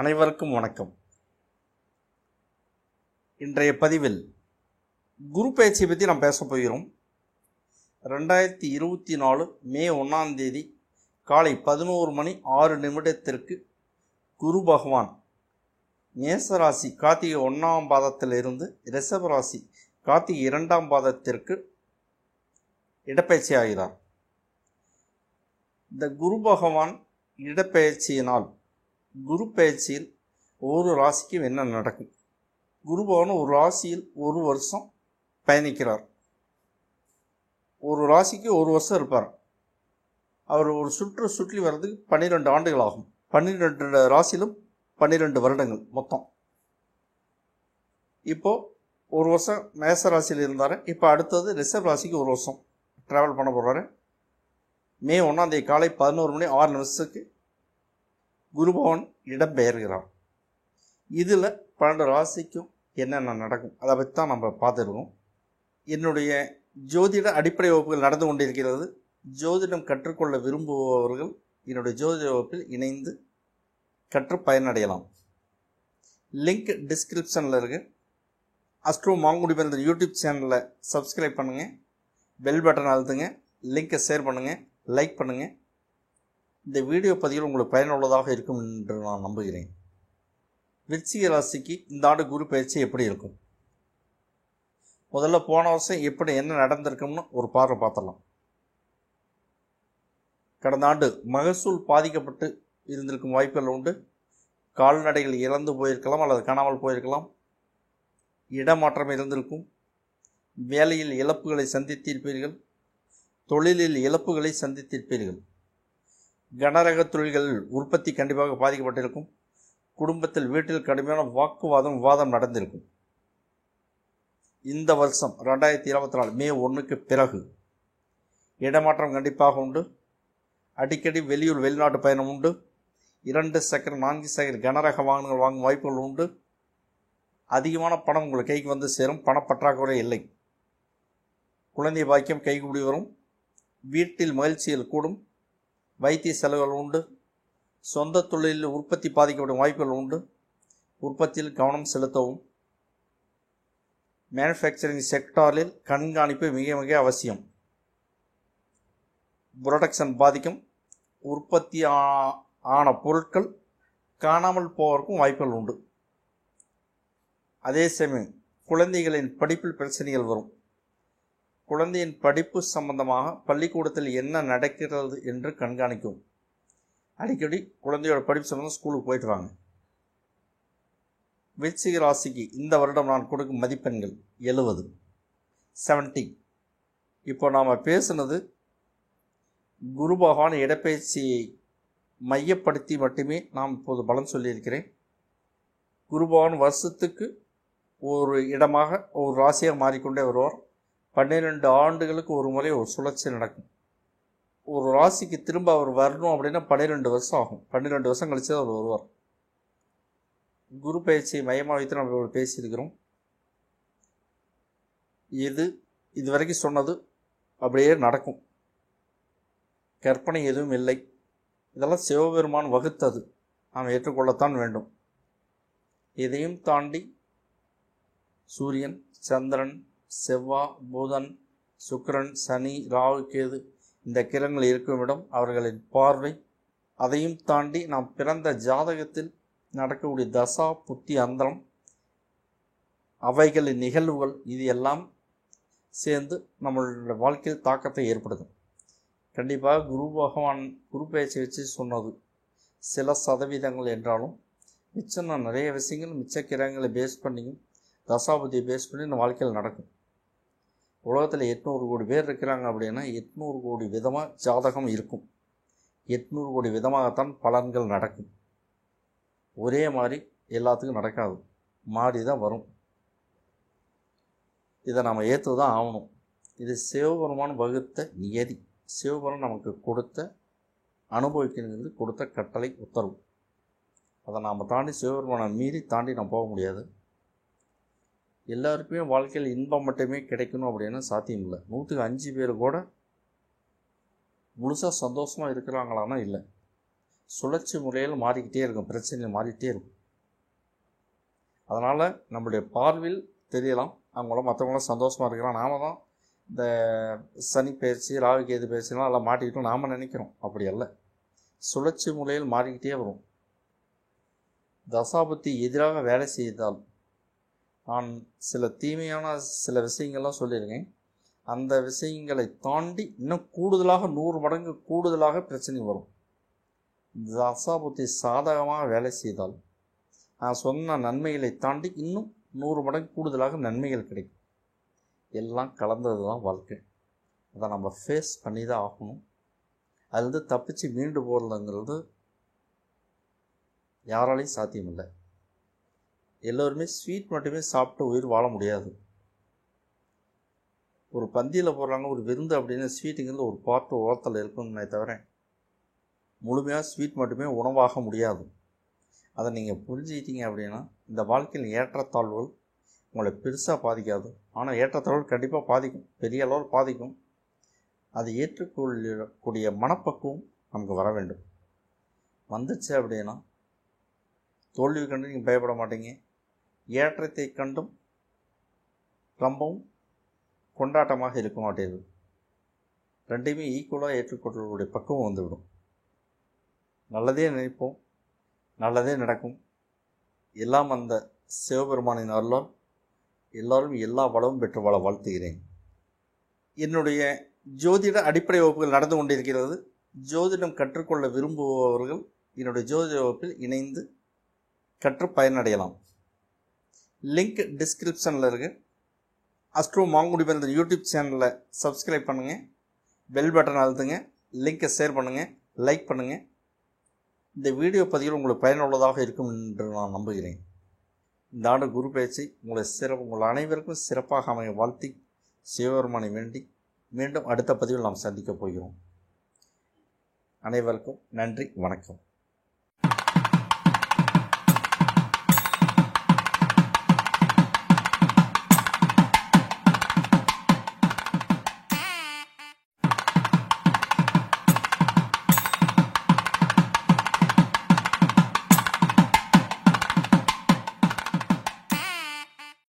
அனைவருக்கும் வணக்கம். இன்றைய பதிவில் குரு பயிற்சியை பற்றி நாம் பேச போகிறோம். 2024 மே 1 காலை 11:06 குரு பகவான் மேசராசி கார்த்திகை 1ஆம் பாதத்திலிருந்து ரிஷபராசி கார்த்திகை 2ஆம் பாதத்திற்கு இடப்பெயர்ச்சி ஆகிறார். இந்த குரு பகவான் இடப்பெயர்ச்சியினால் குரு பயிற்சியில் ஒரு ராசிக்கு என்ன நடக்கும்? குரு பகவான் ஒரு ராசியில் ஒரு வருஷம் பயணிக்கிறார். ஒரு ராசிக்கு ஒரு வருஷம் இருப்பார். அவர் ஒரு சுற்றி வர்றதுக்கு 12 ஆண்டுகள் ஆகும். 12 ராசியிலும் 12 வருடங்கள் மொத்தம். இப்போது ஒரு வருஷம் மேச ராசியில் இருந்தார். இப்போ அடுத்தது ரிஷப ராசிக்கு ஒரு வருஷம் ட்ராவல் பண்ண போகிறாரு. மே 1 காலை 11:06 குரு பகவான் இடம்பெயர்கிறார். இதில் 12 ராசிக்கும் என்னென்ன நடக்கும் அதை பற்றி தான் நம்ம பார்த்துருக்கோம். என்னுடைய ஜோதிட அடிப்படை வகுப்புகள் நடந்து கொண்டிருக்கிறது. ஜோதிடம் கற்றுக்கொள்ள விரும்புபவர்கள் என்னுடைய ஜோதிட வகுப்பில் இணைந்து கற்று பயனடையலாம். லிங்க் டிஸ்கிரிப்ஷனில் இருக்குது. அஸ்ட்ரோ மாங்குடி என்ற யூடியூப் சேனலில் சப்ஸ்கிரைப் பண்ணுங்கள், பெல் பட்டன் அழுத்துங்க, லிங்கை ஷேர் பண்ணுங்கள், லைக் பண்ணுங்கள். இந்த வீடியோ பதிவில் உங்களுக்கு பயனுள்ளதாக இருக்கும் என்று நான் நம்புகிறேன். விருச்சிக ராசிக்கு இந்த ஆண்டு குரு பயிற்சி எப்படி இருக்கும்? முதல்ல போன வருஷம் எப்படி என்ன நடந்திருக்கும்னு ஒரு பார்வை பார்த்துடலாம். கடந்த ஆண்டு மகசூல் பாதிக்கப்பட்டு இருந்திருக்கும் வாய்ப்புகள் உண்டு. கால்நடைகள் இறந்து போயிருக்கலாம் அல்லது காணாமல் போயிருக்கலாம். இடமாற்றம் இருந்திருக்கும். வேலையில் இழப்புகளை சந்தித்திருப்பீர்கள். தொழிலில் இழப்புகளை சந்தித்திருப்பீர்கள். கனரக தொழில்கள் உற்பத்தி கண்டிப்பாக பாதிக்கப்பட்டிருக்கும். குடும்பத்தில் வீட்டில் கடுமையான விவாதம் நடந்திருக்கும். இந்த வருஷம் 2024 மே 1 பிறகு இடமாற்றம் கண்டிப்பாக உண்டு. அடிக்கடி வெளியூர் வெளிநாட்டு பயணம் உண்டு. 2 சக்கர 4 சக்கர கனரக வாகனங்கள் வாங்கும் வாய்ப்புகள் உண்டு. அதிகமான பணம் உங்கள் கைக்கு வந்து சேரும். பணப்பற்றாக்குறை இல்லை. குழந்தை பாக்கியம் கைகூடி வரும். வீட்டில் மகிழ்ச்சிகள் கூடும். வைத்திய செலவுகள் உண்டு. சொந்த தொழிலில் உற்பத்தி பாதிக்கப்படும் வாய்ப்புகள் உண்டு. உற்பத்தியில் கவனம் செலுத்தவும். மேனுஃபேக்சரிங் செக்டாரில் கண்காணிப்பு மிக மிக அவசியம். புரொடக்ஷன் பாதிக்கும். உற்பத்தி ஆன பொருட்கள் காணாமல் போவதற்கும் வாய்ப்புகள் உண்டு. அதே சமயம் குழந்தைகளின் படிப்பில் பிரச்சனைகள் வரும். குழந்தையின் படிப்பு சம்பந்தமாக பள்ளிக்கூடத்தில் என்ன நடக்கிறது என்று கண்காணிக்கும். அடிக்கடி குழந்தையோட படிப்பு சம்பந்தம் ஸ்கூலுக்கு போயிட்டு வாங்க. விருச்சிக ராசிக்கு இந்த வருடம் நான் கொடுக்கும் மதிப்பெண்கள் 70. இப்போ நாம் பேசுனது குரு பகவான் இடப்பெயர்ச்சியை மையப்படுத்தி மட்டுமே நாம் இப்போது பலன் சொல்லியிருக்கிறேன். குரு பகவான் வருஷத்துக்கு ஒரு இடமாக ஒரு ராசியாக மாறிக்கொண்டே வருவார். 12 ஆண்டுகளுக்கு ஒரு முறை ஒரு சுழற்சி நடக்கும். ஒரு ராசிக்கு திரும்ப அவர் வரணும் அப்படின்னா 12 வருஷம் ஆகும். 12 வருஷம் கழிச்சு அவர் வருவார். குரு பயிற்சியை மையமாக வைத்து நம்ம பேசியிருக்கிறோம். இது வரைக்கும் சொன்னது அப்படியே நடக்கும். கற்பனை எதுவும் இல்லை. இதெல்லாம் சிவபெருமான் வகுத்தது. நாம் ஏற்றுக்கொள்ளத்தான் வேண்டும். இதையும் தாண்டி சூரியன், சந்திரன், செவ்வாய், புதன், சுக்கிரன், சனி, ராகு, கேது இந்த கிரகங்கள் இருக்கும் இடம், அவர்களின் பார்வை, அதையும் தாண்டி நாம் பிறந்த ஜாதகத்தில் நடக்கக்கூடிய தசா புத்தி அந்தரம், அவைகளின் நிகழ்வுகள், இது எல்லாம் சேர்ந்து நம்மளுடைய வாழ்க்கையில் தாக்கத்தை ஏற்படுத்தும். கண்டிப்பாக குரு பகவான் குரு பயிற்சி வச்சு சொன்னது சில சதவீதங்கள் என்றாலும் மிச்சம் நான் நிறைய விஷயங்கள் மிச்ச கிரகங்களை பேஸ் பண்ணியும் தசாபதியை பேஸ் பண்ணி இந்த வாழ்க்கையில் நடக்கும். உலகத்தில் 800 கோடி பேர் இருக்கிறாங்க அப்படின்னா 800 கோடி விதமாக ஜாதகம் இருக்கும். 800 கோடி விதமாகத்தான் பலன்கள் நடக்கும். ஒரே மாதிரி எல்லாத்துக்கும் நடக்காது. மாறி தான் வரும். இதை நாம் ஏற்று தான் ஆகணும். இது சிவபெருமான் வகுத்த நியதி. சிவபெருமான் நமக்கு கொடுத்த அனுபவிக்கிறது கொடுத்த கட்டளை உத்தரவு. அதை நாம் தாண்டி சிவபெருமானை மீறி தாண்டி நாம் போக முடியாது. எல்லாருக்குமே வாழ்க்கையில் இன்பம் மட்டுமே கிடைக்கணும் அப்படின்னு சாத்தியம் இல்லை. 105 பேர் கூட முழுசாக சந்தோஷமாக இருக்கிறாங்களான்னா இல்லை. சுழற்சி முறையில் மாறிக்கிட்டே இருக்கும், பிரச்சனை மாறிக்கிட்டே இருக்கும். அதனால் நம்முடைய பார்வையில் தெரியலாம், அவங்களும் மற்றவங்களும் சந்தோஷமாக இருக்கிறான். நாம தான் இந்த சனி பயிற்சி, ராகு கேது பயிற்சிலாம் எல்லாம் மாட்டிக்கிட்டோம் நாம் நினைக்கிறோம். அப்படி அல்ல, சுழற்சி முறையில் மாறிக்கிட்டே வரும். தசாபுத்தி எதிராக வேலை செய்தால், நான் சில தீமையான சில விஷயங்கள்லாம் சொல்லியிருக்கேன், அந்த விஷயங்களை தாண்டி இன்னும் கூடுதலாக 100 மடங்கு கூடுதலாக பிரச்சனை வரும். தசாபுத்தி சாதகமாக வேலை செய்தால் நான் சொன்ன நன்மைகளை தாண்டி இன்னும் 100 மடங்கு கூடுதலாக நன்மைகள் கிடைக்கும். எல்லாம் கலந்தது தான் வாழ்க்கை. அதை நம்ம ஃபேஸ் பண்ணி தான் ஆகணும். அதுலேருந்து தப்பிச்சு மீண்டு போகிறதுங்கிறது யாராலையும் சாத்தியமில்லை. எல்லோருமே ஸ்வீட் மட்டுமே சாப்பிட்டு உயிர் வாழ முடியாது. ஒரு பந்தியில் போடுறாங்க, ஒரு விருந்து அப்படின்னு ஸ்வீட்டுங்கிறது ஒரு பார்ட்டு ஓரத்தில் இருக்குன்னு தவிர முழுமையாக ஸ்வீட் மட்டுமே உணவாக முடியாது. அதை நீங்கள் புரிஞ்சுக்கிட்டீங்க அப்படின்னா இந்த வாழ்க்கையில் ஏற்றத்தாழ்வுகள் உங்களை பெருசாக பாதிக்காது. ஆனால் ஏற்றத்தாழ்வுகள் கண்டிப்பாக பாதிக்கும், பெரிய அளவில் பாதிக்கும். அதை ஏற்றுக்கொள்ளக்கூடிய மனப்பக்குவம் நமக்கு வர வேண்டும். வந்துச்சு அப்படின்னா தோல்வி கண்டு நீங்கள் பயப்பட மாட்டீங்க, ஏற்றத்தை கண்டும் ரொம்பவும் கொண்டாட்டமாக இருக்க மாட்டீர்கள். ரெண்டையுமே ஈக்குவலாக ஏற்றுக்கொள்ளக்கூடிய பக்குவம் வந்துவிடும். நல்லதே நினைப்போம், நல்லதே நடக்கும். எல்லாம் அந்த சிவபெருமானின் அருளால் எல்லாரும் எல்லா வளமும் பெற்று வாழ வாழ்த்துகிறேன். என்னுடைய ஜோதிட அடிப்படை வகுப்புகள் நடந்து கொண்டிருக்கிறது. ஜோதிடம் கற்றுக்கொள்ள விரும்புபவர்கள் என்னுடைய ஜோதிட வகுப்பில் இணைந்து கற்று பயனடையலாம். லிங்க் டிஸ்கிரிப்ஷனில் இருக்குது. அஸ்ட்ரோ மாங்குடி யூடியூப் சேனலை சப்ஸ்கிரைப் பண்ணுங்கள், பெல் பட்டன் அழுத்துங்க, லிங்கை ஷேர் பண்ணுங்கள், லைக் பண்ணுங்கள். இந்த வீடியோ பதிவில் உங்களுக்கு பயனுள்ளதாக இருக்கும் என்று நான் நம்புகிறேன். இந்த ஆண்டு குரு பயிற்சி உங்கள் அனைவருக்கும் சிறப்பாக அமைய வாழ்த்தி சிவபெருமானை வேண்டி மீண்டும் அடுத்த பதிவில் நாம் சந்திக்கப் போகிறோம். அனைவருக்கும் நன்றி, வணக்கம்.